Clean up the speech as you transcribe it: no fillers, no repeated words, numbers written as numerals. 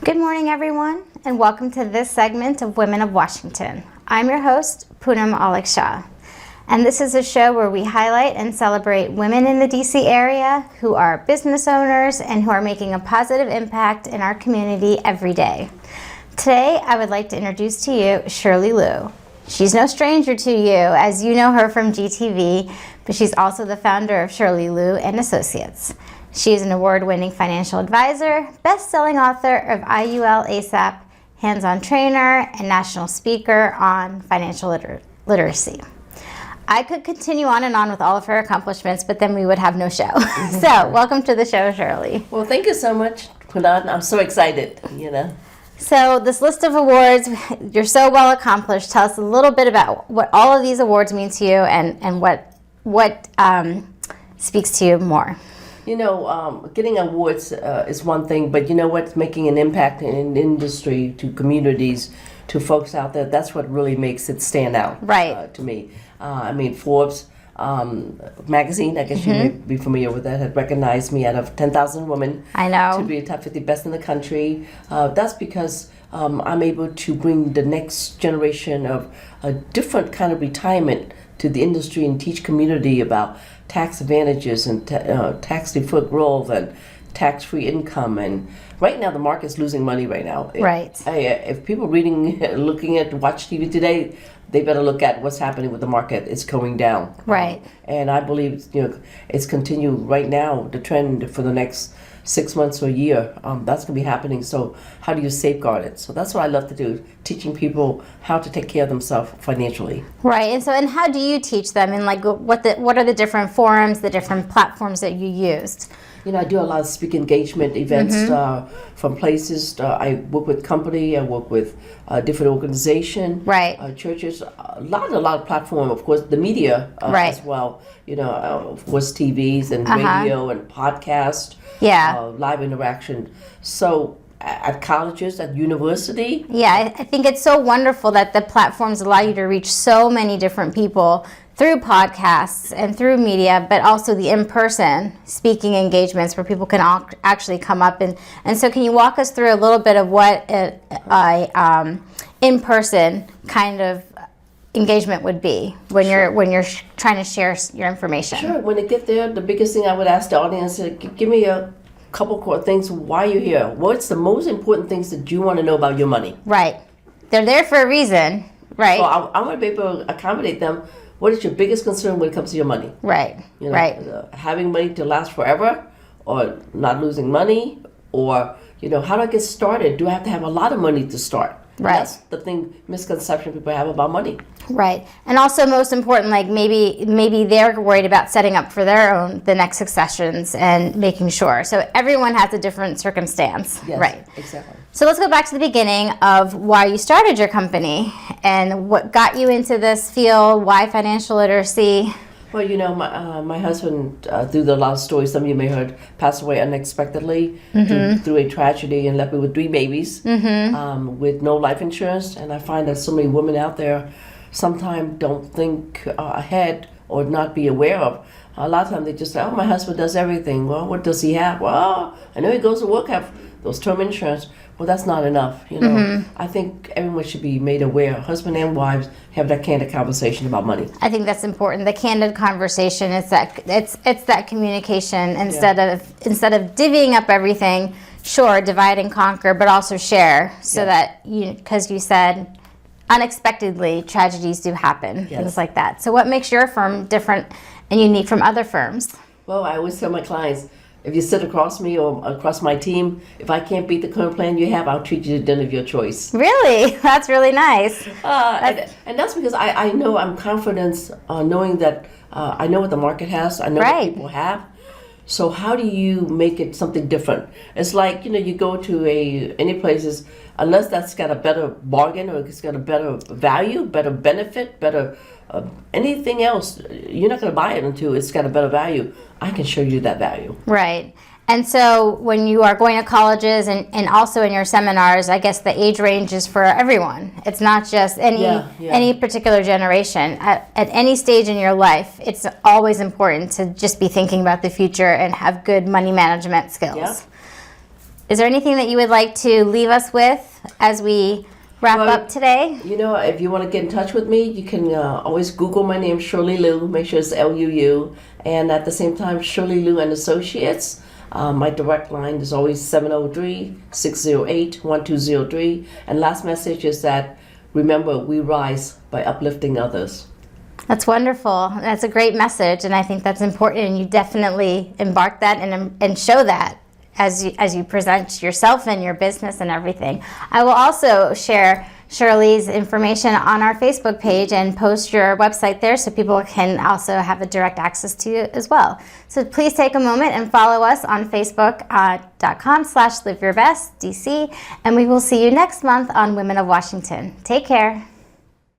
Good morning, everyone, and welcome to this segment of Women of Washington. I'm your host, Poonam Auluck Shah, and this is a show where we highlight and celebrate women in the DC area who are business owners and who are making a positive impact in our community every day. Today, I would like to introduce to you Shirley Luu. She's no stranger to you, as you know her from GTV, but she's also the founder of Shirley Luu and Associates. She is an award-winning financial advisor, best-selling author of IUL ASAP, hands-on trainer, and national speaker on financial literacy. I could continue on and on with all of her accomplishments, but then we would have no show. So, welcome to the show, Shirley. Well, thank you so much, Poonam. I'm so excited, So, this list of awards, you're so well accomplished. Tell us a little bit about what all of these awards mean to you and what speaks to you more. Getting awards is one thing, but making an impact in industry, to communities, to folks out there, that's what really makes it stand out. Right. To me. Forbes magazine, I guess you may be familiar with that, had recognized me out of 10,000 women. I know. To be a top 50 best in the country. That's because I'm able to bring the next generation of a different kind of retirement to the industry and teach community about tax advantages and tax deferred growth and tax-free income. And right now the market's losing money right now. Right. If people looking at watch TV today, they better look at what's happening with the market. It's going down. Right. And I believe it's continued right now, the trend for the next 6 months or a year. That's going to be happening. So how do you safeguard it? So that's what I love to do, teaching people how to take care of themselves financially. Right. And how do you teach them? And what are the different forums, the different platforms that you used? I do a lot of speaker engagement events from places. I work with company. I work with different organizations, right? Churches. A lot of platform. Of course, the media right. as well. Of course, TVs and radio and podcast. Yeah. Live interaction. So at colleges, at university. Yeah, I think it's so wonderful that the platforms allow you to reach so many different people through podcasts and through media, but also the in-person speaking engagements where people can actually come up. And so can you walk us through a little bit of what a in-person kind of engagement would be when you're trying to share your information? Sure. When they get there, the biggest thing I would ask the audience is, give me a couple core things why you're here. What's the most important things that you want to know about your money? Right. They're there for a reason, right? So I want to be able to accommodate them. What is your biggest concern when it comes to your money? Right. Right. Having money to last forever, or not losing money, or how do I get started? Do I have to have a lot of money to start? Right. That's the misconception people have about money. Right. And also most important, maybe they're worried about setting up for the next successions and making sure. So everyone has a different circumstance. Yes, right. Exactly. So let's go back to the beginning of why you started your company and what got you into this field, why financial literacy. Well, my husband, through a lot of stories, some of you may have heard, passed away unexpectedly through a tragedy and left me with 3 babies with no life insurance. And I find that so many women out there sometimes don't think ahead or not be aware of. A lot of times they just say, oh, my husband does everything. Well, what does he have? Well, I know he goes to work, have those term insurance. Well, that's not enough. I think everyone should be made aware. Husband and wives have that candid conversation about money. I think that's important. The candid conversation is that it's that communication instead of divvying up everything. Sure, divide and conquer, but also share so that because you said unexpectedly tragedies do happen, things like that. So what makes your firm different and unique from other firms? Well, I always tell my clients, if you sit across me or across my team, if I can't beat the current plan you have, I'll treat you to dinner of your choice. Really? That's really nice. And that's because I know I'm confident knowing that I know what the market has, I know what people have. So how do you make it something different? It's like, you go to any places, unless that's got a better bargain or it's got a better value, better benefit, better anything else, you're not going to buy it until it's got a better value. I can show you that value. Right. And so when you are going to colleges and also in your seminars, I guess the age range is for everyone. It's not just any particular generation. At any stage in your life, it's always important to just be thinking about the future and have good money management skills. Yeah. Is there anything that you would like to leave us with as we wrap up today? You know, if you want to get in touch with me, you can always Google my name, Shirley Luu. Make sure it's Luu. And at the same time, Shirley Luu and Associates. My direct line is always 703-608-1203. And last message is that, remember, we rise by uplifting others. That's wonderful. That's a great message, and I think that's important, and you definitely embark that and show that as you present yourself and your business and everything. I will also share Shirley's information on our Facebook page and post your website there so people can also have a direct access to you as well. So please take a moment and follow us on Facebook.com/liveyourbestdc, and we will see you next month on Women of Washington. Take care.